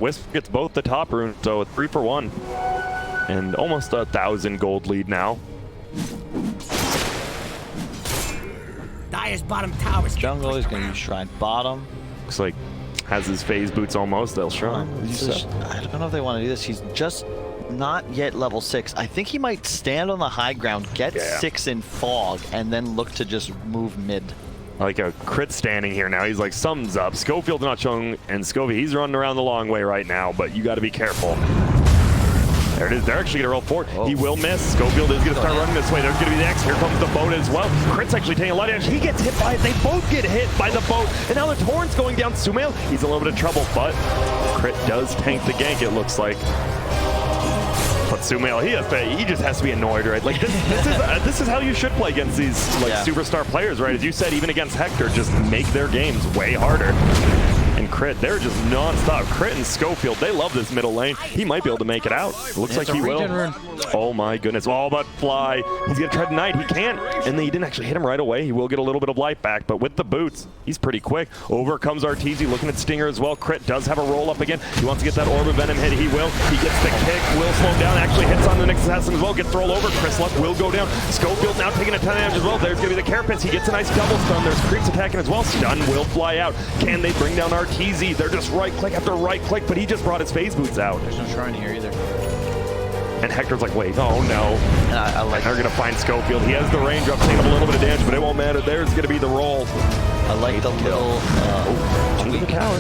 Wisp gets both the top runes, so 3 for 1. And almost 1,000 gold lead now. Dire's bottom tower is Jungle is going to use Shrine bottom. Looks like has his phase boots almost. They'll shrine. I don't know if they want to do this. He's just not yet level 6. I think he might stand on the high ground, get 6 in fog, and then look to just move mid. Like a crit standing here now. He's like, something's up. Schofield's not showing, and Scovie, he's running around the long way right now, but you got to be careful. There it is. They're actually going to roll forward. Oh. He will miss. Schofield is going to start running this way. There's going to be the X. Here comes the boat as well. Crit's actually taking a lot of damage. He gets hit by it. They both get hit by the boat. And now the Torrent's going down. Sumail, he's a little bit of trouble, but Crit does tank the gank, it looks like. But Sumail, he just has to be annoyed, right? Like this is how you should play against these superstar players, right? As you said, even against Hector, just make their games way harder. And Crit, they're just non-stop. Crit and Schofield, they love this middle lane. He might be able to make it out. It looks like he will. Oh my goodness, all but fly. He's gonna try to knight, he can't. And then he didn't actually hit him right away. He will get a little bit of life back, but with the boots, he's pretty quick. Over comes Arteezy, looking at Stinger as well. Crit does have a roll up again. He wants to get that Orb of Venom hit, he will. He gets the kick, will slow him down, actually hits on the next assassin as well, gets rolled over. Chrysalis will go down. Schofield now taking a ton of damage as well. There's gonna be the Carapace, he gets a nice double stun. There's creeps attacking as well. Stun will fly out. Can they bring down Arteezy? They're just right click after right click, but he just brought his phase boots out. There's no shrine here either. And Hector's like, wait, oh no. I like they're gonna find Schofield. He has the range up, taking up a little bit of damage, but it won't matter. There's gonna be the roll. I like the little under the tower.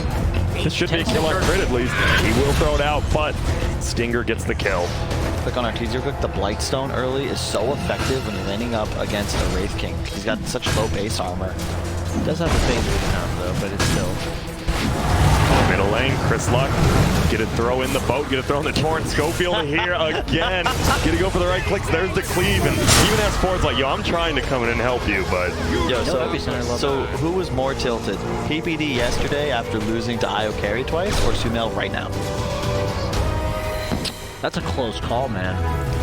This should be a kill on Crit at least. He will throw it out, but Stinger gets the kill. Click on Arteezy real quick. The Blightstone early is so effective when you're landing up against a Wraith King. He's got such low base armor. He does have the phase boot now though, but it's still. Middle lane, Chris Luck, gonna throw in the boat, gonna throw in the Torrent. Schofield here again, gonna go for the right clicks. There's the cleave, and even S4's like, yo, I'm trying to come in and help you, but yo, so who was more tilted, PPD yesterday after losing to Io Carry twice, or Sumail right now? That's a close call, man.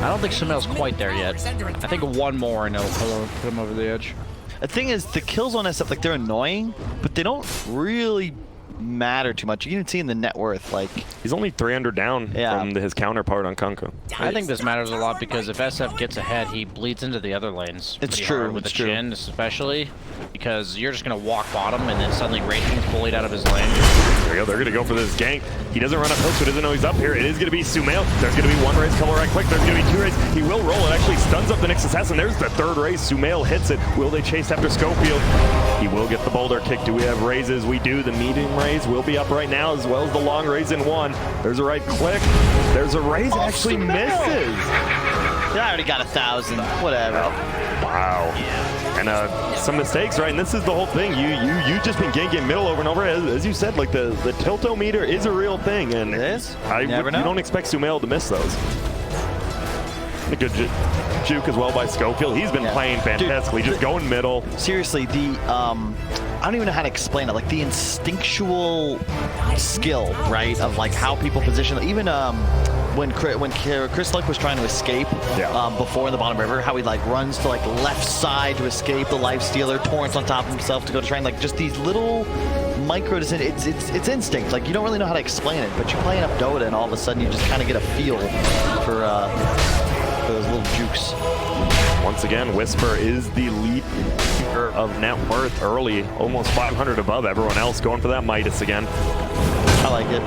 I don't think Sumail's quite there yet. I think one more and it'll put him over the edge. The thing is, the kills on SF, like, they're annoying, but they don't really matter too much. You can see in the net worth, like, he's only 300 down from his counterpart on Kunkka. I think this matters a lot because if SF gets ahead, he bleeds into the other lanes. It's true. With the Jhin, especially because you're just gonna walk bottom and then suddenly Wraith King's bullied out of his lane. There we go. They're gonna go for this gank. He doesn't run up hill, so he doesn't know he's up here. It is gonna be Sumail. There's gonna be one raise, couple right click. There's gonna be two raise. He will roll. It actually stuns up the next assassin. There's the third raise. Sumail hits it. Will they chase after Schofield? He will get the boulder kick. Do we have raises? We do. The medium raise will be up right now, as well as the long raise in one. There's a right click. There's a raise. Actually misses. Yeah, I already got 1,000. Whatever. Wow. And some mistakes, right? And this is the whole thing. You just been ganking middle over and over. As you said, like the tiltometer is a real thing, and it is. You don't expect Sumail to miss those. A good juke as well by Schofield. He's been playing fantastically, just going middle. Seriously, I don't even know how to explain it. Like the instinctual skill, right, of like how people position. Even when Chris Luck was trying to escape before in the bottom river, how he like runs to like left side to escape the life stealer, Torrent's on top of himself to go to try and like just these little micro. It's instinct. Like you don't really know how to explain it, but you play enough Dota and all of a sudden you just kind of get a feel for those little jukes. Once again, Whisper is the lead of net worth early, almost 500 above everyone else, going for that Midas again. I like it.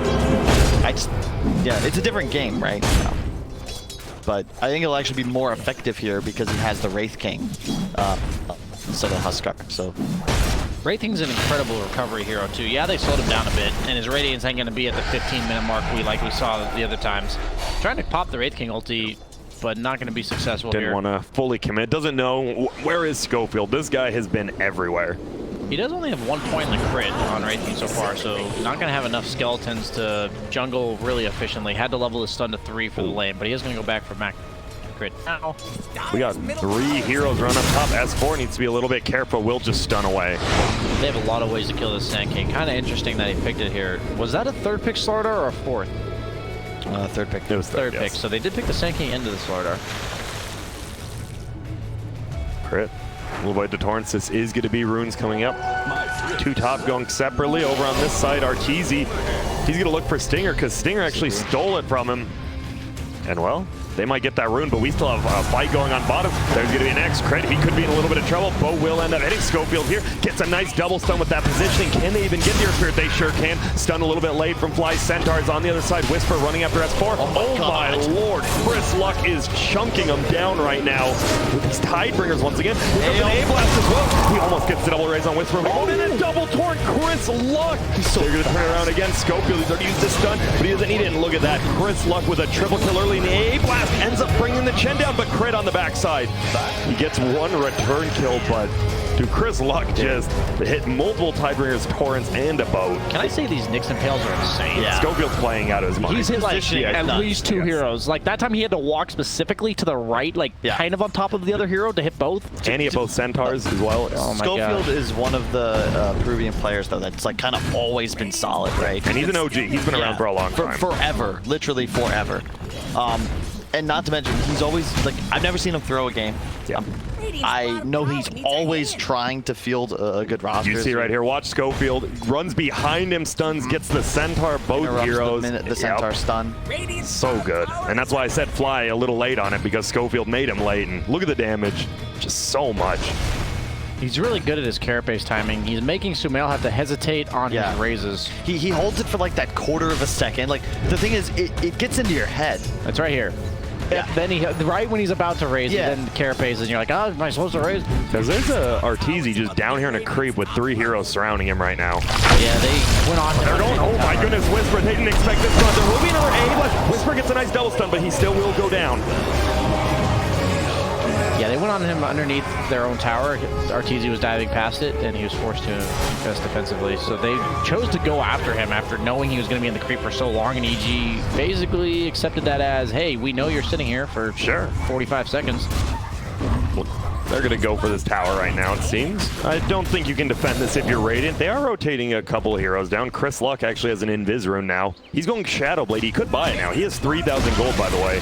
It's a different game, right? But I think it'll actually be more effective here because he has the Wraith King instead of Huskar. So Wraith King's an incredible recovery hero too. Yeah, they slowed him down a bit, and his Radiance ain't gonna be at the 15-minute mark we saw the other times. Trying to pop the Wraith King ulti, but not going to be successful here. Didn't want to fully commit. Doesn't know where is Schofield. This guy has been everywhere. He does only have 1 point in the crit on Wraith King so far, so not going to have enough skeletons to jungle really efficiently. Had to level his stun to 3 for the lane, but he is going to go back for Mac crit now. We got 3 heroes run up top. S4 needs to be a little bit careful. Will just stun away. They have a lot of ways to kill this Sand King. Kind of interesting that he picked it here. Was that a 3rd pick Slardar or a 4th? 3rd pick. It was third pick. So they did pick the Sand King into the Slardar. Crit. We'll avoid the Torrents. This is going to be runes coming up. 2 top going separately. Over on this side, Arteezy He's going to look for Stinger because Stinger actually stole it from him. And well, they might get that rune, but we still have a fight going on bottom. There's going to be an X crit. He could be in a little bit of trouble. Bo will end up hitting Schofield here. Gets a nice double stun with that positioning. Can they even get the Earth Spirit? They sure can. Stun a little bit late from Fly. Centaurs on the other side. Whisper running after S4. Oh my lord. Chris Luck is chunking him down right now with these Tidebringers once again. There's an A-Blast as well. He almost gets the double raise on Whisper. Oh, and a double taunt. Chris Luck. They're going to turn around again. Schofield, he's already used this stun, but he doesn't need it. And look at that. Chris Luck with a triple kill early in the A-Blast. Ends up bringing the Chen down, but crit on the backside. He gets one return kill, but dude, Chris Luck just hit multiple Tidebringers, Torrents, and a boat. Can I say these Nixon Pales are insane? Yeah. Scofield's playing out of his mind. He's hit like Positioning at is least two heroes. Like that time he had to walk specifically to the right, like kind of on top of the other hero to hit both. And he hit both Centaurs as well. Oh my Schofield God. is one of the Peruvian players, though, that's like kind of always been solid, right? And he's an OG. He's been around for a long time. Forever. Literally forever. And not to mention, he's always, like, I've never seen him throw a game. Yeah. I know he's always trying to field a good roster. You see right here, watch Schofield, runs behind him, stuns, gets the Centaur, both heroes. The Centaur stun. So good. And that's why I said Fly a little late on it, because Schofield made him late. And look at the damage. Just so much. He's really good at his carapace timing. He's making Sumail have to hesitate on his raises. He holds it for like that quarter of a second. Like, the thing is, it gets into your head. It's right here. Yeah. Then he, right when he's about to raise, then carapace, and you're like, oh, am I supposed to raise? Because there's a Arteezy just down here in a creep with 3 heroes surrounding him right now. Yeah, they went on. They're going, oh my goodness, Whisper, they didn't expect this one. There will be another A, but Whisper gets a nice double stun, but he still will go down. Yeah, they went on him underneath their own tower. Arteezy was diving past it, and he was forced to invest defensively. So they chose to go after him after knowing he was going to be in the creep for so long, and EG basically accepted that as, hey, we know you're sitting here for 45 seconds. Well, they're going to go for this tower right now, it seems. I don't think you can defend this if you're Radiant. They are rotating a couple of heroes down. Chris Luck actually has an Invis rune now. He's going Shadowblade. He could buy it now. He has 3,000 gold, by the way.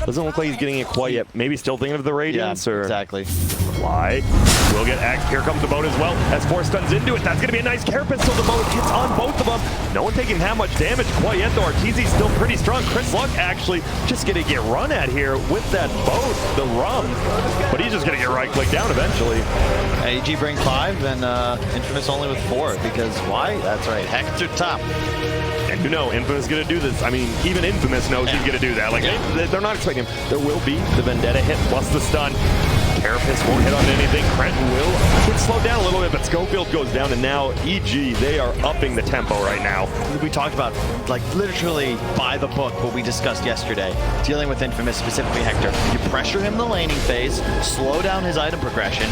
Doesn't look like he's getting it quite yet. Maybe still thinking of the Radiance, or exactly. Fly. Will get X. Here comes the boat as well. As 4 stuns into it, that's going to be a nice carapace. So the boat hits on both of them. No one taking that much damage quite yet, though. Arteezy's still pretty strong. Chris Luck actually just going to get run at here with that boat, the rum. But he's just going to get right-clicked down eventually. AG bring 5, and Infamous only with 4, because why? That's right, Hector top. And you know, Infamous is going to do this. I mean, even Infamous knows he's going to do that. Like, they're not expecting him. There will be the Vendetta hit plus the stun. Carapace won't hit on anything. Crenton will get slowed down a little bit, but Schofield goes down, and now EG, they are upping the tempo right now. We talked about, like, literally by the book what we discussed yesterday, dealing with Infamous, specifically Hector. You pressure him in the laning phase, slow down his item progression,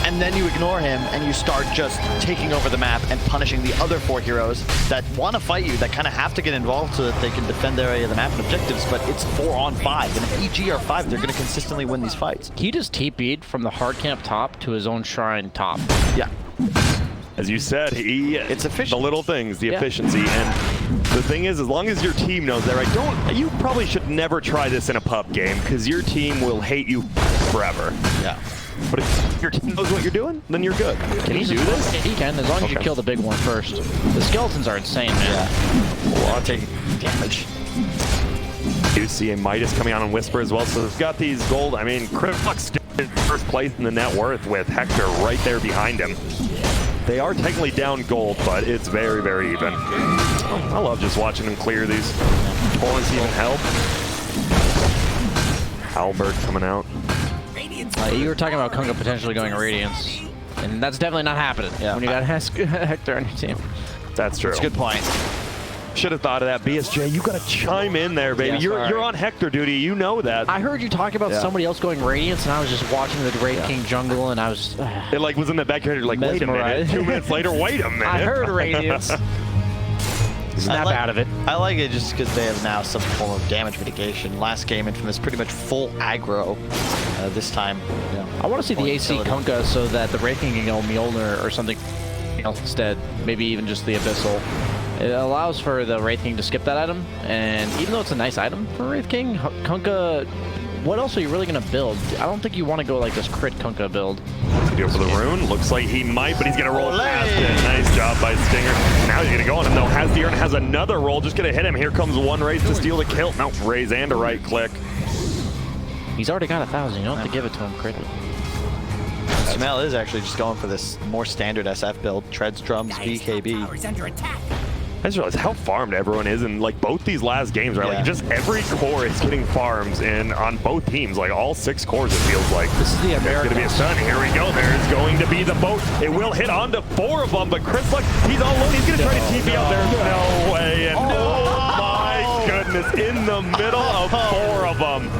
and then you ignore him, and you start just taking over the map and punishing the other 4 heroes that want to fight you, that kind of have to get involved so that they can defend their area of the map and objectives, but it's 4 on 5, and if EG are 5, they're going to consistently win these fights. He just TP'd from the hard camp top to his own shrine top. Yeah. As you said, it's efficient. The little things, the efficiency, and the thing is, as long as your team knows that, right? You probably should never try this in a pub game, because your team will hate you forever. Yeah. But if your team knows what you're doing, then you're good. Can he do this? He can, as long as you kill the big one first. The skeletons are insane, man. Yeah. A lot of taking damage. You see a Midas coming out on Whisper as well, so they've got these gold. I mean, Chris Luck still in first place in the net worth with Hector right there behind him. They are technically down gold, but it's very, very even. I love just watching them clear these. Torrents even help. Halberd coming out. You were talking about Kunkka potentially going Radiance, and that's definitely not happening when you got Hector on your team. That's true. That's a good point. Should have thought of that. BSJ, you got to chime in there, baby. Yeah, you're on Hector duty. You know that. I heard you talking about somebody else going Radiance, and I was just watching the Great King jungle, and I was... it like was in the backyard. You're like, wait a minute. 2 minutes later, wait a minute. I heard Radiance. Snap out of it. I like it just because they have now some form of damage mitigation. Last game, Infamous pretty much full aggro. This time, you know, I want to see the AC Kunkka so that the Wraith King can go Mjolnir or something else instead. Maybe even just the Abyssal. It allows for the Wraith King to skip that item, and even though it's a nice item for Wraith King, Kunkka, what else are you really going to build? I don't think you want to go like this crit Kunkka build. Go for the rune. Looks like he might, but he's going to roll it past it. Nice job out by Stinger. Now he's going to go on him, though. Has the Urn, has another roll. Just going to hit him. Here comes one Raze to steal the kill. No, Raze and a right click. He's already got 1,000. You don't have to give it to him, Crit. Smell is actually just going for this more standard SF build. Treads, drums, BKB. I just realized how farmed everyone is in like both these last games, right? Yeah. Like just every core is getting farms in on both teams, like all 6 cores it feels like. This is the There's American. going to be a stun. Here we go. There's going to be the boat. It will hit onto 4 of them, but Crystallic, he's all alone. He's going to try to TP out there. No way. And oh my goodness, in the middle of 4 of them.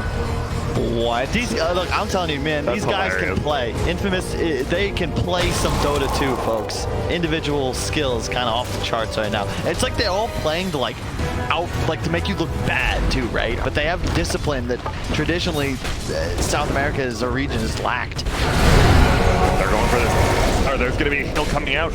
What? Look, I'm telling you, man, That's these guys hilarious. can play. Infamous, they can play some Dota 2, folks. Individual skills kind of off the charts right now. It's like they're all playing to like to make you look bad too, right? But they have discipline that traditionally South America as a region has lacked. They're going for this. Or there's going to be a hill coming out.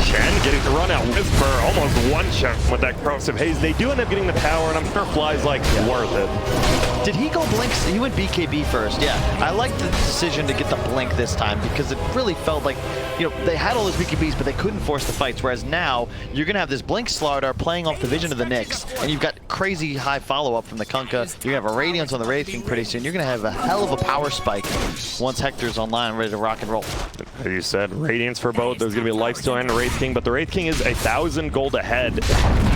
Chen getting the run out. Whisper almost one shot with that corrosive haze. They do end up getting the power, and I'm sure Fly's like worth it. Did he go blinks? He went BKB first, yeah. I like the decision to get the blink this time because it really felt like, you know, they had all those BKBs, but they couldn't force the fights. Whereas now, you're going to have this blink Slardar playing off the vision of the Nyx, and you've got crazy high follow-up from the Kunkka. You're going to have a Radiance on the Wraith King pretty soon. You're going to have a hell of a power spike once Hector's online and ready to rock and roll. As you said, Radiance for both. There's going to be a Lifesteal and a Wraith King, but the Wraith King is 1,000 gold ahead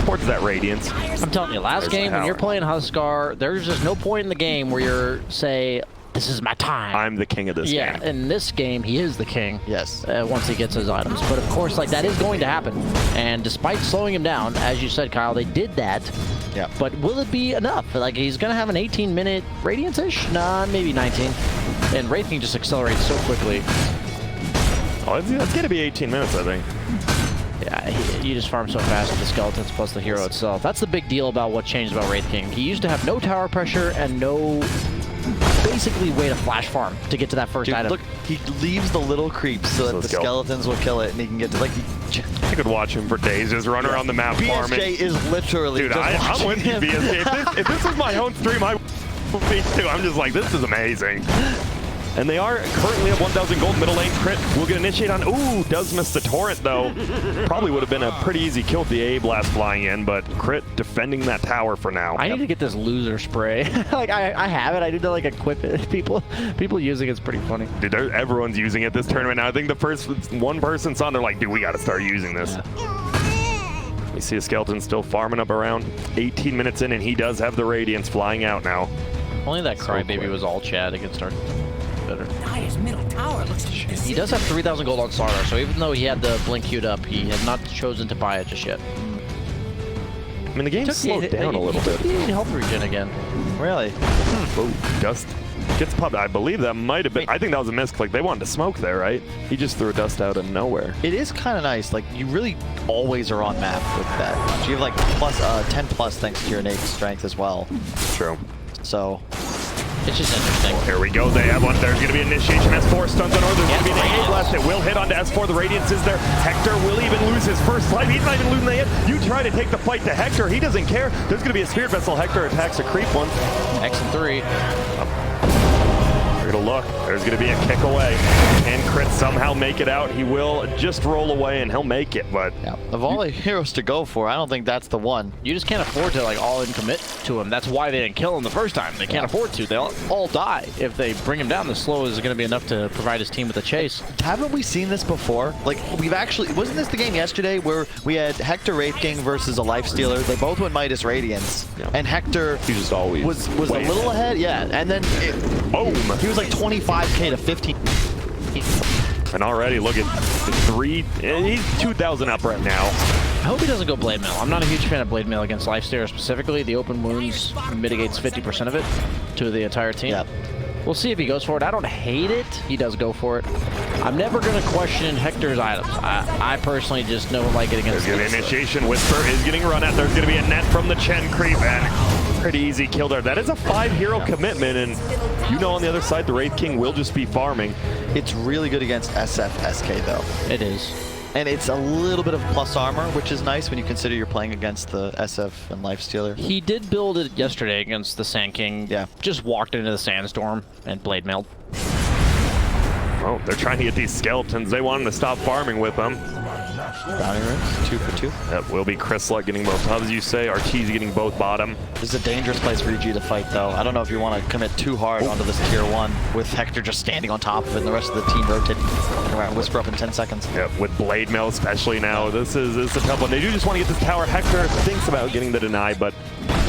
towards that Radiance. I'm telling you, last game when you're playing Huskar, there's just no point in the game where you're say, this is my time. I'm the king of this game. Yeah, in this game, he is the king. Yes. Once he gets his items. But of course, like that is going to happen. And despite slowing him down, as you said, Kyle, they did that. Yeah. But will it be enough? Like he's going to have an 18-minute Radiance-ish? Nah, maybe 19. And Wraith King just accelerates so quickly. Oh, it's going to be 18 minutes, I think. Yeah, you just farm so fast with the skeletons plus the hero itself. That's the big deal about what changed about Wraith King. He used to have no tower pressure and no basically way to flash farm to get to that first item. Look, he leaves the little creeps so that the skeletons will kill it, and he can get to, like... I could watch him for days, just run around the map farming. BSJ is literally Dude, just I'm with you, him. BSJ. If this was my own stream, I would be too. I'm just like, this is amazing. And they are currently at 1,000 gold. Middle lane Crit will get initiate on. Ooh, does miss the torrent though. Probably would have been a pretty easy kill with the A blast flying in, but Crit defending that tower for now. I need to get this loser spray. Like I have it. I need to like equip it. People using it's pretty funny. Dude, everyone's using it this tournament now. I think the first one person saw, they're like, dude, we got to start using this. Yeah. We see a skeleton still farming up around 18 minutes in, and he does have the Radiance flying out now. Only that Crybaby was all Chad against our better. Dire's middle tower looks He does have 3,000 gold on Slardar, so even though he had the blink queued up, he has not chosen to buy it just yet. I mean, the game slowed down a little bit. He need health regen again. Really? Oh, Dust gets popped. I believe that might have been. I think that was a misclick. They wanted to smoke there, right? He just threw a Dust out of nowhere. It is kind of nice. Like, you really always are on map with that. So you have like plus 10 plus thanks to your innate strength as well. True. So It's just interesting. Here we go. They have one. There's going to be initiation. S4 stuns on Order. There's going to be an AA blast. It will hit onto S4. The Radiance is there. Hector will even lose his first life. He's not even losing the hit. You try to take the fight to Hector. He doesn't care. There's going to be a Spirit Vessel. Hector attacks a creep one. X and 3. We're going to look. There's going to be a kick away. And Crit somehow make it out. He will just roll away and he'll make it. But yeah, of all the heroes to go for, I don't think that's the one. You just can't afford to like all in commit to him. That's why they didn't kill him the first time. They can't afford to. They'll all die. If they bring him down this slow, is going to be enough to provide his team with a chase. Haven't we seen this before? Like, we've actually, wasn't this the game yesterday where we had Hector Wraith King versus a Lifestealer? They both went Midas Radiance, and Hector he just always was a little ahead, yeah. And then boom, he was like 25k to 15. And already look at 3. He's 2,000 up right now. I hope he doesn't go Blade Mail. I'm not a huge fan of Blade Mail against Lifestealer specifically. The open wounds mitigates 50% of it to the entire team. Yep. We'll see if he goes for it. I don't hate it. He does go for it. I'm never going to question Hector's items. I personally just don't like it against. There's going to be initiation. Whisper is getting run at. There's going to be a net from the Chen creep, and pretty easy kill there. That is a 5-hero commitment, and you know on the other side, the Wraith King will just be farming. It's really good against SF SK though. It is. And it's a little bit of plus armor, which is nice when you consider you're playing against the SF and Lifestealer. He did build it yesterday against the Sand King. Yeah. Just walked into the Sandstorm and Blade Mailed. Oh, they're trying to get these skeletons. They want him to stop farming with them. Bounty rings, 2 for 2. That will be Crystalite getting both hubs, you say. Arteezy getting both bottom. This is a dangerous place for EG to fight, though. I don't know if you want to commit too hard onto this tier 1 with Hector just standing on top of it and the rest of the team rotating around Whisper up in 10 seconds. Yep, with Blade Mail especially now. This is a tough one. They do just want to get this tower. Hector thinks about getting the deny, but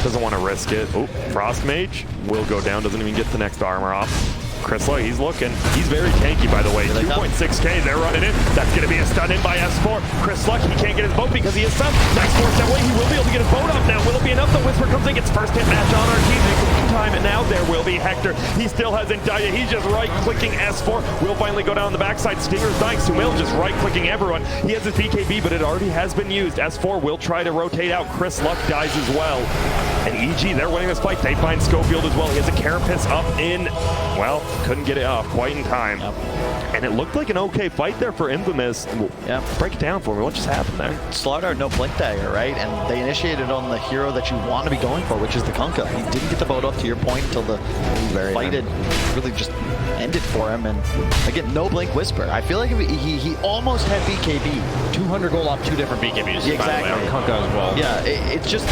doesn't want to risk it. Oh, Frost Mage will go down. Doesn't even get the next armor off. Crystalite, he's looking. He's very tanky, by the way. 2.6k, they're running in. That's going to be a stun in by S4. Crystalite, he can't get his boat because he is stunned. Nice force that way. He will be able to get his boat up now. Will it be enough? The Whisper comes in, gets first hit match on Arteezy. Time it now. There will be Hector. He still hasn't died yet. He's just right-clicking S4. Will finally go down the backside. Stinger's dying. Sumail just right-clicking everyone. He has his BKB, but it already has been used. S4 will try to rotate out. Chris Luck dies as well. And EG, they're winning this fight. They find Schofield as well. He has a Carapace up in, well, couldn't get it off quite in time. Yep. And it looked like an okay fight there for Infamous. Yeah. Break it down for me. What just happened there? Slardar no Blink Dagger, right? And they initiated on the hero that you want to be going for, which is the Kunkka. He didn't get the boat up to your point until the fight had really just ended for him. And again, no Blink Whisper. I feel like he almost had BKB. 200 gold off 2 different BKBs. Yeah, exactly. By the way, on Kunkka as well. Yeah, it's just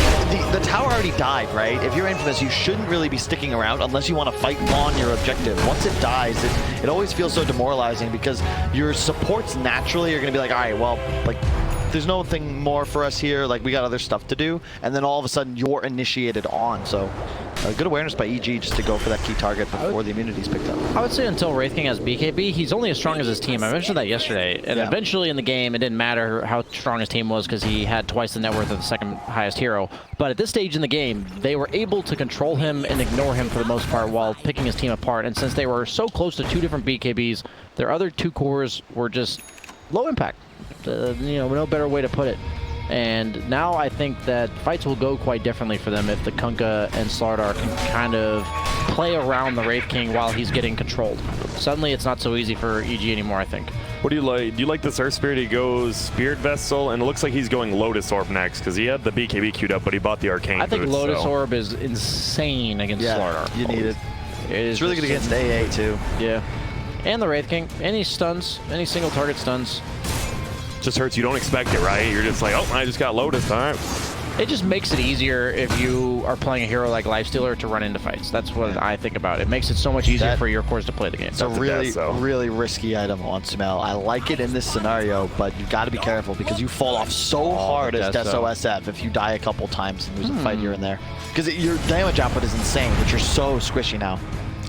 the tower already died, right? If you're Infamous, you shouldn't really be sticking around unless you want to fight on your objective. Once it dies, it always feels so demoralizing because your supports naturally are going to be like, all right, well, like, there's nothing more for us here. Like, we got other stuff to do. And then all of a sudden, you're initiated on. So, good awareness by EG just to go for that key target before the immunity's picked up. I would say until Wraith King has BKB, he's only as strong as his team. I mentioned that yesterday. And eventually in the game, it didn't matter how strong his team was because he had twice the net worth of the second highest hero. But at this stage in the game, they were able to control him and ignore him for the most part while picking his team apart. And since they were so close to 2 different BKBs, their other 2 cores were just low impact. You know, no better way to put it. And now I think that fights will go quite differently for them if the Kunkka and Slardar can kind of play around the Wraith King while he's getting controlled. Suddenly it's not so easy for EG anymore, I think. What do you like? Do you like this Earth Spirit? He goes Spirit Vessel, and it looks like he's going Lotus Orb next because he had the BKB queued up, but he bought the Arcane I think boots, Lotus Orb is insane against Slardar. You need it. It's really good against AA too. Yeah. And the Wraith King. Any stuns, any single target stuns. Just hurts. You don't expect it, right? You're just like, oh, I just got Lotus. All right. It just makes it easier if you are playing a hero like Lifestealer to run into fights. That's what I think about it. It makes it so much easier for your cores to play the game. It's a really risky item on Sumail. I like it in this scenario, but you got to be careful because you fall off so hard as Deso SF if you die a couple times and there's a fight here and there. Because your damage output is insane, but you're so squishy now.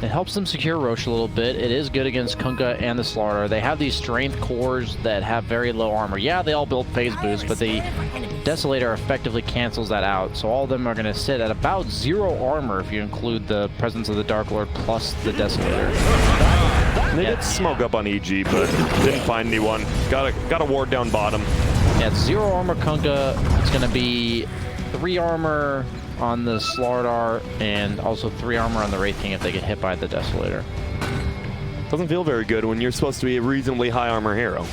It helps them secure Roche a little bit. It is good against Kunkka and the Slardar. They have these strength cores that have very low armor. Yeah, they all build phase boost, but the Desolator effectively cancels that out. So all of them are going to sit at about 0 armor if you include the presence of the Dark Lord plus the Desolator. They did smoke up on EG, but didn't find anyone. Got a ward down bottom. Yeah, it's 0 armor Kunkka. It's going to be 3 armor on the Slardar, and also 3 armor on the Wraith King if they get hit by the Desolator. Doesn't feel very good when you're supposed to be a reasonably high armor hero.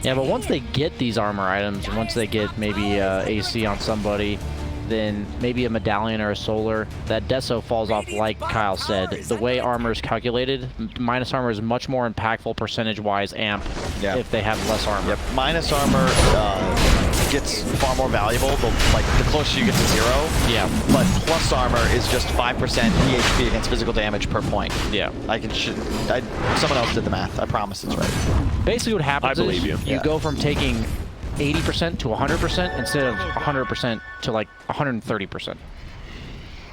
Yeah, but once they get these armor items, and once they get maybe AC on somebody, then maybe a medallion or a solar, that Deso falls off like Kyle said. The way armor is calculated, minus armor is much more impactful percentage-wise amp if they have less armor. Yep, minus armor gets far more valuable, the closer you get to 0. Yeah. But plus armor is just 5% EHP against physical damage per point. Yeah. Someone else did the math. I promise it's right. Basically what happens is you go from taking 80% to 100% instead of 100% to like 130%.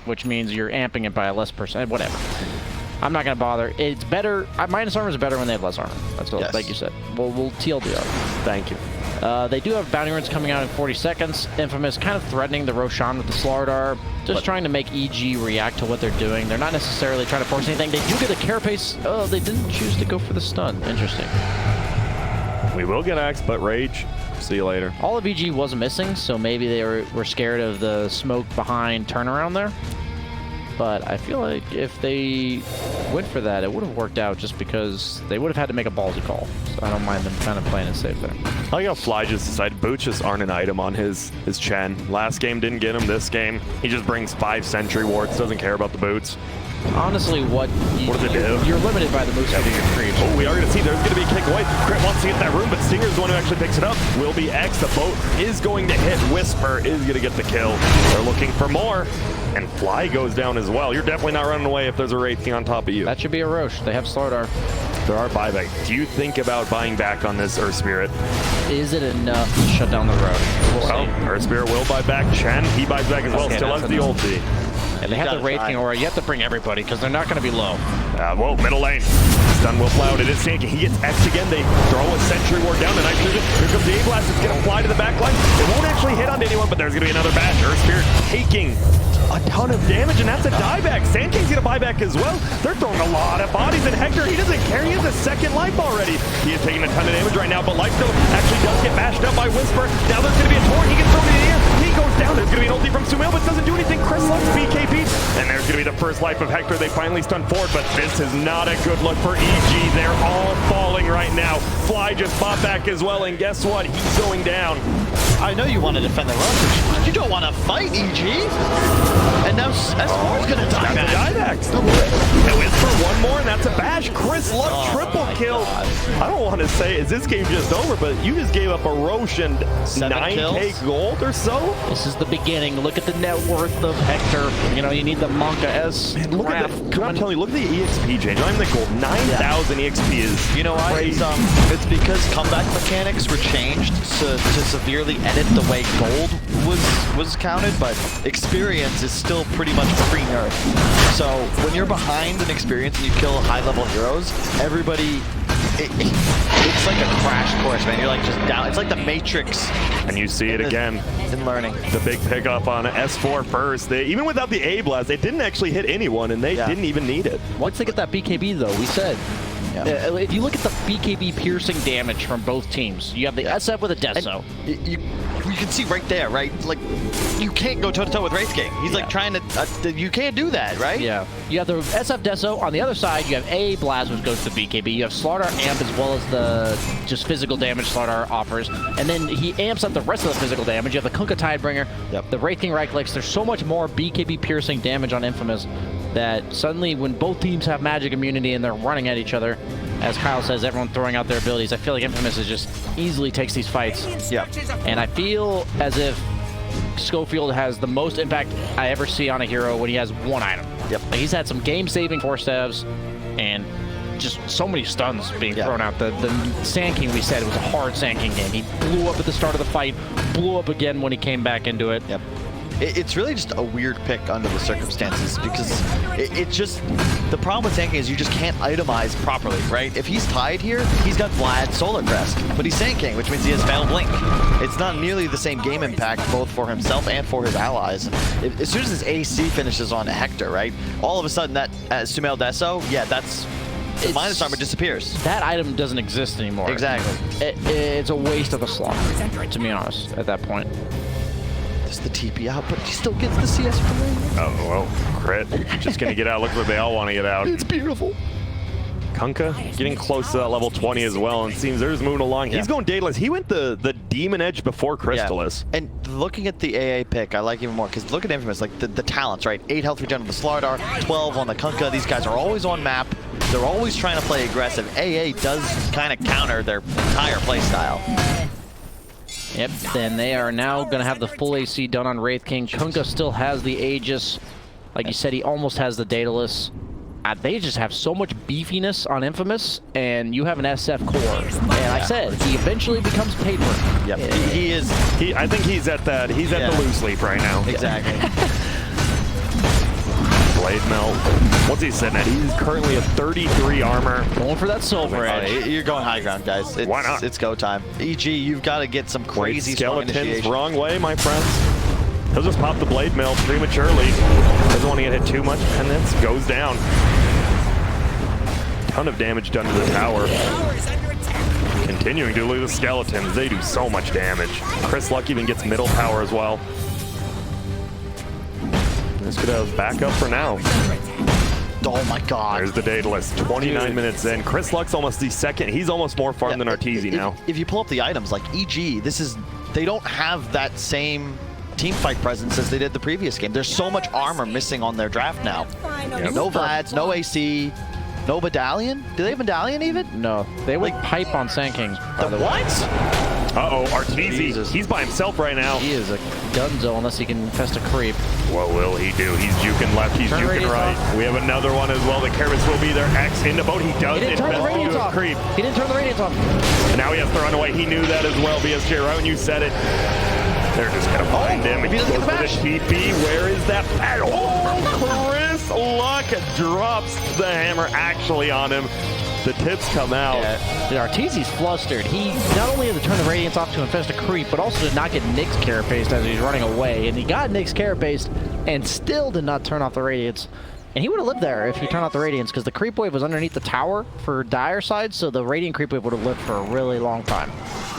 Which means you're amping it by a less percent, whatever. I'm not going to bother. It's better. Minus armor is better when they have less armor. That's what, like you said. We'll TLDR. Thank you. They do have bounty runes coming out in 40 seconds. Infamous kind of threatening the Roshan with the Slardar, just trying to make EG react to what they're doing. They're not necessarily trying to force anything. They do get a Carapace. Oh, they didn't choose to go for the stun. Interesting. We will get Axe, but Rage. See you later. All of EG was missing, so maybe they were scared of the smoke behind turnaround there. But I feel like if they went for that, it would have worked out just because they would have had to make a ballsy call. So I don't mind them kind of playing it safe there. I like how Fly just decided boots just aren't an item on his Chen. Last game didn't get him. This game, he just brings 5 sentry wards, doesn't care about the boots. Honestly, what does it do? You're limited by the moves for your creeps. Oh, we are going to see there's going to be a kick away. Crit wants to get that room, but Stinger's the one who actually picks it up. Will be X. The boat is going to hit. Whisper is going to get the kill. They're looking for more. And Fly goes down as well. You're definitely not running away if there's a Wraith King on top of you. That should be a Roche. They have Slardar. There are buybacks. Do you think about buying back on this Earth Spirit? Is it enough to shut down the Roche? Well, Earth Spirit will buy back. Chen, he buys back as well. Okay, Still has the ulti. And they have the Wraith King aura. You have to bring everybody because they're not going to be low. Whoa, middle lane. Stun will fly out. It is Sanky. He gets X again. They throw a Sentry Ward down. The Night Vision. Here comes the A-Blast. It's going to fly to the back line. It won't actually hit on anyone, but there's going to be another bash. Earth Spirit taking a ton of damage, and that's a dieback. Sand King's going to buy back as well. They're throwing a lot of bodies, and Hector, he doesn't care. He has a second life already. He is taking a ton of damage right now, but life still actually does get bashed up by Whisper. Now there's going to be a Torrent. He gets thrown in the air. He goes down. There's going to be an ulti from Sumail, but doesn't do anything. Chris Lux BKB, and there's going to be the first life of Hector. They finally stun forward, but this is not a good look for EG. They're all falling right now. Fly just bought back as well, and guess what? He's going down. I know you want to defend the run, but you don't want to fight EG. And now S4's going to die back. That's a dieback. And Whisper one more, and that's a bash. Chris Lux triple kill. I don't want to say, is this game just over, but you just gave up a Roche and 9K gold or so? This is the beginning. Look at the net worth of Hector. You know, you need the Monka S. Man, look at that. I'm telling you, look at the EXP change. Not even the gold. 9,000 EXP is You know why? It's because comeback mechanics were changed to severely edit the way gold was counted, but experience is still pretty much pre-nerf. So when you're behind in experience and you kill high-level heroes, everybody, it's like a crash course, man. You're like just down. It's like the Matrix. And you see it again. In learning. The big pickup on S4 first. They, even without the A-Blast, they didn't actually hit anyone, and they didn't even need it. Once they get that BKB, though, we said, if you look at the BKB piercing damage from both teams, you have the SF with a Deso. You can see right there, right? Like, you can't go toe-to-toe with Wraith King. He's like trying to, you can't do that, right? Yeah. You have the SF Deso. On the other side, you have A Blaz, which goes to BKB. You have Slardar Amp as well as the just physical damage Slardar offers. And then he amps up the rest of the physical damage. You have the Kunkka Tidebringer, the Wraith King Right-Clicks. There's so much more BKB piercing damage on Infamous that suddenly when both teams have magic immunity and they're running at each other, as Kyle says, everyone throwing out their abilities, I feel like Infamous is just easily takes these fights. And I feel as if Schofield has the most impact I ever see on a hero when he has one item. Like he's had some game-saving force devs and just so many stuns being thrown out. The Sand King, we said, it was a hard Sand King game. He blew up at the start of the fight, blew up again when he came back into it. It's really just a weird pick under the circumstances because it just, the problem with Sand King is you just can't itemize properly, right? If he's tied here, he's got Vlad Solar Crest, but he's Sand King, which means he has Veil Blink. It's not nearly the same game impact both for himself and for his allies. As soon as his AC finishes on Hector, right? All of a sudden that Sumail Deso, that's minus armor disappears. That item doesn't exist anymore. Exactly. It's a waste of a slot, to be honest, at that point. The TP out, but he still gets the CS from there. Oh, well, Crit just going to get out. Looks like they all want to get out. It's beautiful. Kunkka getting close to that level 20 as well, and seems they're just moving along. He's going Daedalus. He went the Demon Edge before Crystallis. And looking at the AA pick, I like even more, because look at Infamous, like the talents, right? 8 health regen on the Slardar, 12 on the Kunkka. These guys are always on map. They're always trying to play aggressive. AA does kind of counter their entire play style. Yep, then they are now going to have the full AC done on Wraith King. Kunkka still has the Aegis. Like you said, he almost has the Daedalus. They just have so much beefiness on Infamous, and you have an SF core. And I said, he eventually becomes paper. He is. I think he's at that. He's at the loose leaf right now. Exactly. Blade Melt. What's he sitting at? He's currently at 33 armor. Going for that Silver Edge. You're going high ground, guys. Why not? It's go time. EG, you've got to get some crazy skeletons wrong way, my friends. He'll just pop the Blade Mail prematurely. Doesn't want to get hit too much, and then goes down. Ton of damage done to the tower. Continuing to lose the skeletons. They do so much damage. Chris Luck even gets middle power as well. This could have backup for now. Oh my god. There's the Daedalus. 29 minutes in. Chris Luck's almost the second. He's almost more farm than Arteezy now. If you pull up the items, like EG, they don't have that same team fight presence as they did the previous game. There's so much armor missing on their draft now. No Vlads, no AC. No medallion? Do they have medallion even? No, they would pipe on Sand King. The what? Uh-oh, Arteezy, he's by himself right now. He is a gunzo unless he can infest a creep. What will he do? He's juking left, he's Turn juking radius right. off. We have another one as well. The Carapace will be there. X into boat. He does He didn't turn the invest radiance into a off. creep. He didn't turn the radiance off. And now he has to run away. He knew that as well, BSJ, right when you said it. They're just going to find him. if he He doesn't goes get the for the TP. Where is that? Oh, Chris Luck drops the hammer actually on him. The tips come out. Yeah, Arteezy's flustered. He not only had to turn the radiance off to infest a creep, but also did not get Nyx carapaced as he's running away. And he got Nyx carapaced and still did not turn off the radiance. And he would have lived there if he turned off the radiance, because the creep wave was underneath the tower for Dire side, so the radiant creep wave would have lived for a really long time.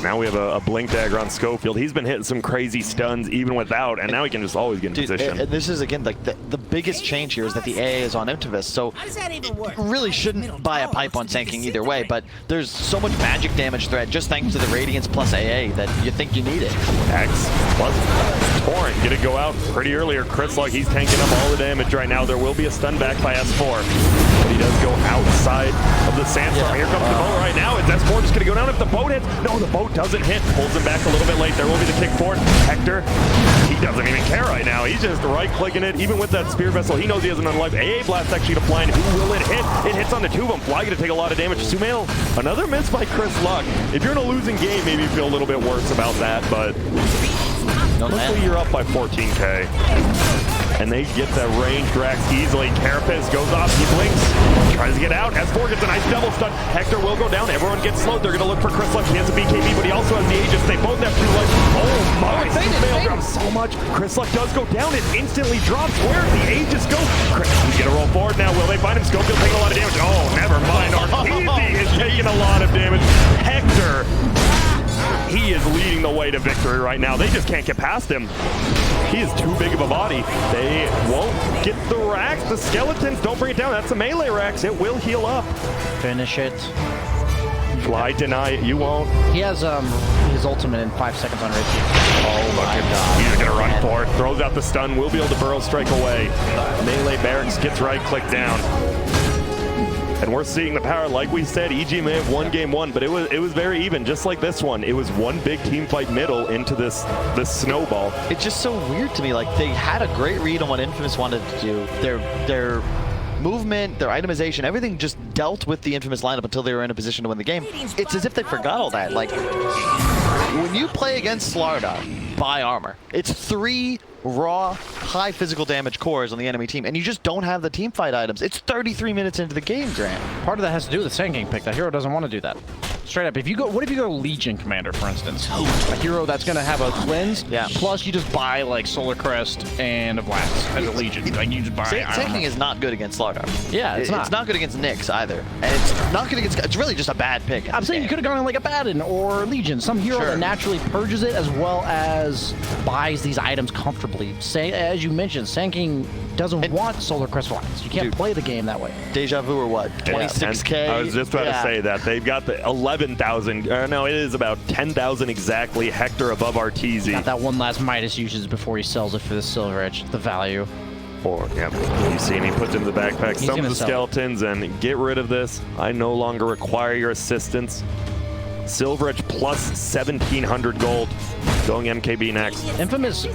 Now we have a blink dagger on Schofield. He's been hitting some crazy stuns even without, and now he can just always get in position. And this is, again, like the biggest change here is that the AA is on Infamous, so you really shouldn't buy a pipe on Sand King either way, but there's so much magic damage threat just thanks to the Radiance plus AA that you think you need it. X plus Torrent. Get it go out pretty earlier. Chris Luck, he's tanking up all the damage right now. There will be a stun back by S4, but he does go outside of the sandstorm. Here comes the boat right now. Is S4 just going to go down if the boat hits? No, the boat doesn't hit. Pulls him back a little bit late. There will be the kick forward. Hector, he doesn't even care right now. He's just right-clicking it. Even with that spear vessel, he knows he has an unlife. AA Blast actually to fly, and who will it hit? It hits on the two of them. Fly going to take a lot of damage. Sumail, another miss by Chris Luck. If you're in a losing game, maybe you feel a little bit worse about that, but luckily you're up by 14K. And they get the range Drax easily. Carapace goes off, he blinks, tries to get out. S4 gets a nice double stun. Hector will go down, everyone gets slowed. They're gonna look for Chris Luck. He has a BKB, but he also has the Aegis. They both have 2 lives. Oh my, Sumail drops so much. Chris Luck does go down, it instantly drops. Where did the Aegis go? Chris, he's gonna roll forward now. Will they find him? Schofield taking a lot of damage. Oh, never mind. Arteezy is taking a lot of damage. Hector, he is leading the way to victory right now. They just can't get past him. He is too big of a body. They won't get the racks. The skeletons don't bring it down. That's a melee racks. It will heal up. Finish it. Fly, deny it. You won't. He has his ultimate in 5 seconds on Ricky. Oh my God. He's gonna run for it. Throws out the stun. Will be able to burrow strike away. Melee barracks gets right click down. And we're seeing the power. Like we said, EG may have won game 1, but it was very even, just like this one. It was one big team fight middle into this snowball. It's just so weird to me. Like, they had a great read on what Infamous wanted to do. Their movement, their itemization, everything just dealt with the Infamous lineup until they were in a position to win the game. It's as if they forgot all that. Like, when you play against Slardar, buy armor. It's 3 raw, high physical damage cores on the enemy team, and you just don't have the team fight items. It's 33 minutes into the game, Grant. Part of that has to do with the Sand King pick. That hero doesn't want to do that. Straight up, if you go, what if you go Legion Commander, for instance? A hero that's going to have a cleanse, plus you just buy like Solar Crest and a Blast as a Legion. Like you just buy Sand King is not good against Slardar. Yeah, it's not. It's not good against Nyx either. And it's not good against, it's really just a bad pick. I'm saying you could have gone in like a Baden or Legion, some hero that naturally purges it as well as buys these items comfortably. As you mentioned, Sand King doesn't want Solar Crest Blast. You can't play the game that way. Deja Vu or what? 26K? I was just about to say that. They've got the 11,000. No, it is about 10,000 exactly. Hector above Arteezy. Got that one last Midas usage before he sells it for the Silver Edge. The value. Or, you see him, he puts in the backpack. Some of the skeletons and get rid of this. I no longer require your assistance. Silver Edge plus 1,700 gold. Going MKB next. Infamous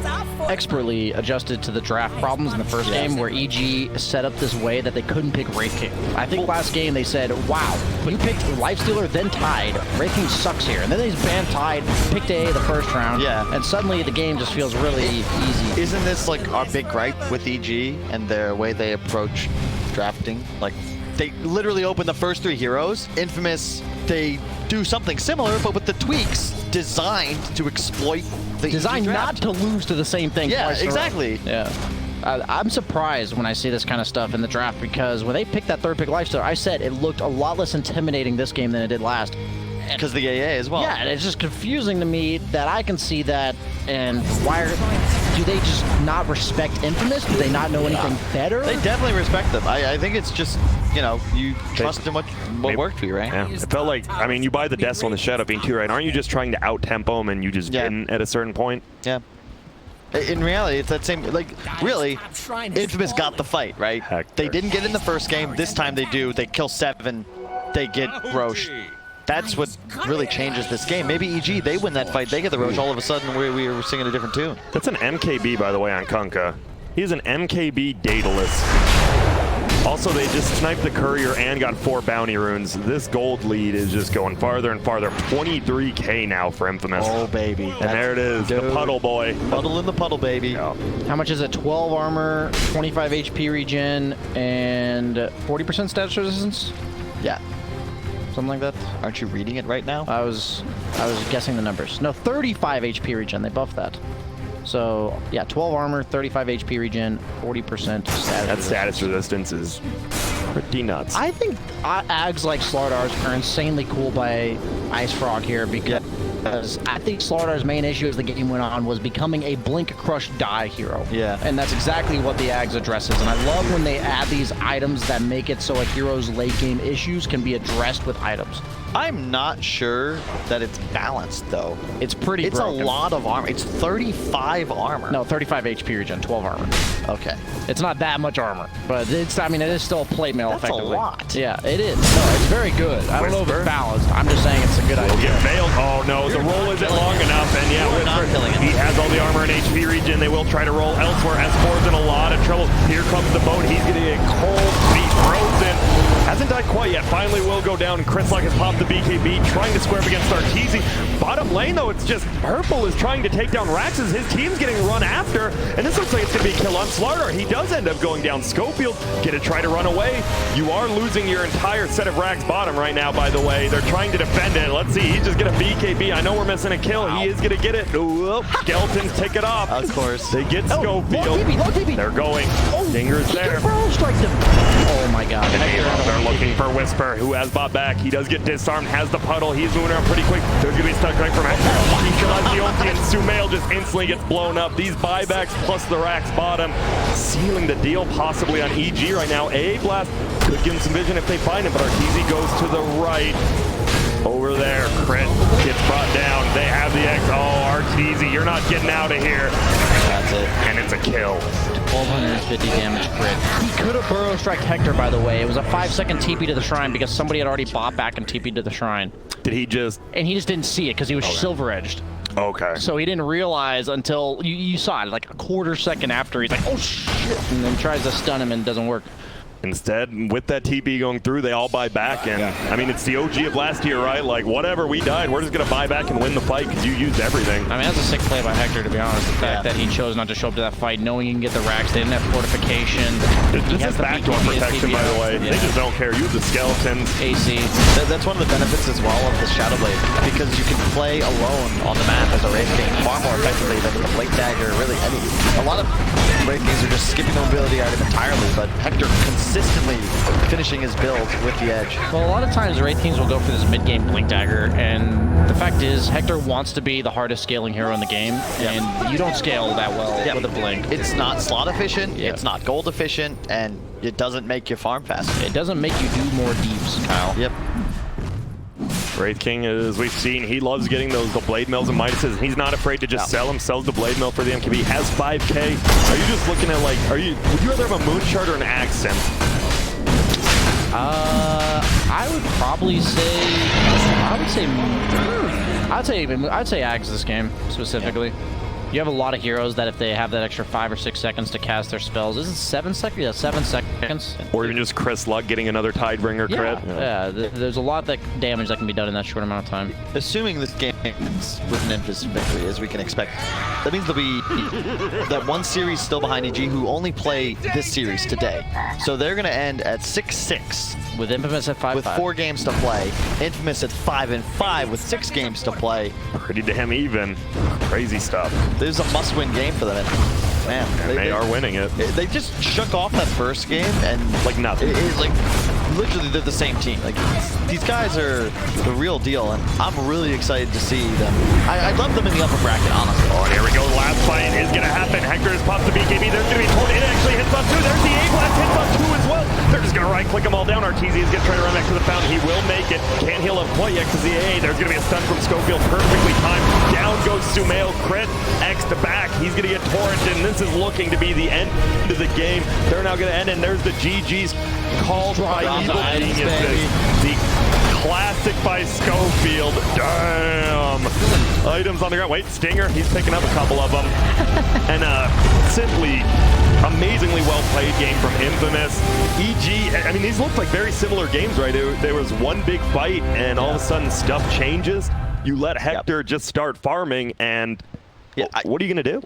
expertly adjusted to the draft problems in the first game where EG set up this way that they couldn't pick Wraith King. I think last game they said, wow, you picked Lifestealer, then Tide. Wraith King sucks here. And then they just banned Tide, picked AA the first round. And suddenly the game just feels really easy. Isn't this like our big gripe with EG and their way they approach drafting? Like, they literally open the first 3 heroes. Infamous, they do something similar, but with the tweaks designed to exploit the designed not to lose to the same thing. Yeah, twice exactly. Yeah. I'm surprised when I see this kind of stuff in the draft because when they picked that 3rd pick Lifestealer, I said it looked a lot less intimidating this game than it did last. Because the AA as well. Yeah, and it's just confusing to me that I can see that. And why do they just not respect Infamous? Do they not know anything better? They definitely respect them. I think it's just, you know, you trust in what worked for you, right? Yeah. It felt like, I mean, you buy the Death on the Shadow Fiend too, right? Aren't you just trying to out-tempo them and you just didn't at a certain point? Yeah. In reality, it's that same, like, really, Infamous got the fight, right? Hector. They didn't get in the first game. This time they do. They kill 7. They get Roche. That's what really changes this game. Maybe EG, they win that fight. They get the Roche. All of a sudden, we were singing a different tune. That's an MKB, by the way, on Kunkka. He's an MKB Daedalus. Also, they just sniped the Courier and got 4 bounty runes. This gold lead is just going farther and farther. 23K now for Infamous. Oh, baby. And there it is, the puddle boy. Puddle in the puddle, baby. Yeah. How much is it? 12 armor, 25 HP regen, and 40% status resistance? Yeah. Something like that? Aren't you reading it right now? I was guessing the numbers. No, 35 HP regen. They buffed that. So, yeah, 12 armor, 35 HP regen, 40% status That status resistance is pretty nuts. I think Ags like Slardars are insanely cool by Ice Frog here because I think Slardar's main issue as the game went on was becoming a blink, crush, die hero. Yeah. And that's exactly what the Ags addresses. And I love when they add these items that make it so a hero's late game issues can be addressed with items. I'm not sure that it's balanced, though. It's pretty broken. A lot of armor. It's 35 armor. No, 35 HP regen, 12 armor. Okay. It's not that much armor, but it's, I mean, it is still a plate mail effectively. That's a lot. Yeah, it is. No, it's very good. I don't know if it's balanced. I'm just saying it's a good idea. Get veiled. Oh no, the roll isn't long enough, and yeah, Whisper, he has all the armor and HP regen. They will try to roll elsewhere. S4's in a lot of trouble. Here comes the boat. He's gonna get cold feet frozen. Hasn't died quite yet. Finally will go down. Crystallock has popped the BKB, trying to square up against Arteezy. Bottom lane though, it's just Purple is trying to take down Raxus. His team's getting run after, and this looks like it's gonna be a kill on Slardar. He does end up going down. Schofield gonna try to run away. You are losing your entire set of Rax bottom right now, by the way. They're trying to defend it. Let's see, he's just gonna BKB. I know we're missing a kill. He is gonna get it. Ooh, Skeletons take it off. Of course. They get Schofield. Low TP. They're going. Dinger's there. Bro, strike them. Oh my god. They're looking for Whisper, who has bought back. He does get disarmed, has the puddle. He's moving around pretty quick. There's going to be a stuck right from Hector. He still has the ulti, and Sumail just instantly gets blown up. These buybacks plus the Rax bottom sealing the deal possibly on EG right now. AA Blast could give him some vision if they find him, but Arteezy goes to the right. Over there, Crit gets brought down. They have the X. Oh, Arteezy, you're not getting out of here. That's it. And it's a kill. 1250 damage crit. He could have burrow striked Hector, by the way. It was a 5-second TP to the shrine because somebody had already bought back and TP'd to the shrine. Did he just... And he just didn't see it because he was silver edged. Okay. So he didn't realize until you saw it like a quarter second after. He's like, oh shit, and then tries to stun him and it doesn't work. Instead, with that TP going through, they all buy back. And I mean, it's the OG of last year, right? Like, whatever, we died. We're just going to buy back and win the fight because you used everything. I mean, that's a sick play by Hector, to be honest. The fact that he chose not to show up to that fight, knowing he can get the Rax. They didn't have fortification. This is backdoor protection, by the way. Yeah. They just don't care. You have the skeletons. AC. That's one of the benefits as well of the Shadowblade, because you can play alone on the map as a Wraith King far more effectively than with the Blade Dagger, really any. A lot of Wraith Kings are just skipping the mobility item entirely, but Hector consistently finishing his build with the edge. Well, a lot of times Wraith Kings will go for this mid-game Blink Dagger, and the fact is Hector wants to be the hardest scaling hero in the game, and you don't scale that well with a Blink. It's not slot efficient, it's not gold efficient, and it doesn't make you farm faster. It doesn't make you do more deeps, Kyle. Yep. Wraith King, as we've seen, he loves getting the Blade Mills and Midases, and he's not afraid to just sell them. Sells the Blade Mill for the MKB, has 5K. Are you just looking at, like, would you rather have a Moonshard or an Accent? I would probably say, I'd say Ags this game specifically. You have a lot of heroes that if they have that extra 5 or 6 seconds to cast their spells, is it 7 seconds? Yeah, 7 seconds. Or even just Crystallock getting another Tidebringer crit. Yeah, there's a lot of damage that can be done in that short amount of time. Assuming this game ends with an Infamous victory, as we can expect, that means there'll be that one series still behind EG who only play this series today. So they're going to end at 6-6. With Infamous at 5-5. With 4 games to play. Infamous at 5-5 with 6 games to play. Pretty damn even. Crazy stuff. This is a must-win game for them. And, man, they are winning it. They just shook off that first game and like nothing. Like literally, they're the same team. Like these guys are the real deal, and I'm really excited to see them. I love them in the upper bracket, honestly. Oh, and here we go. The last fight is gonna happen. Hector has popped the BKB. There's gonna be torn. It actually hits on 2. There's the A-Blast hits on 2 as well. They're just gonna right-click them all down. Arteezy is gonna try to run back to the fountain. He will make it. Can't heal up quite yet because the AA. There's gonna be a stun from Schofield. Perfectly timed. Down goes Sumail. crit, X to back. He's going to get torrented, and this is looking to be the end of the game. They're now going to end, and there's the GG's called by Evil Geniuses. The classic by Schofield. Damn. Items on the ground. Wait, Stinger, he's picking up a couple of them. And simply amazingly well-played game from Infamous. EG, I mean, these look like very similar games, right? There was one big fight, and all of a sudden stuff changes. You let Hector just start farming, and what are you going to do?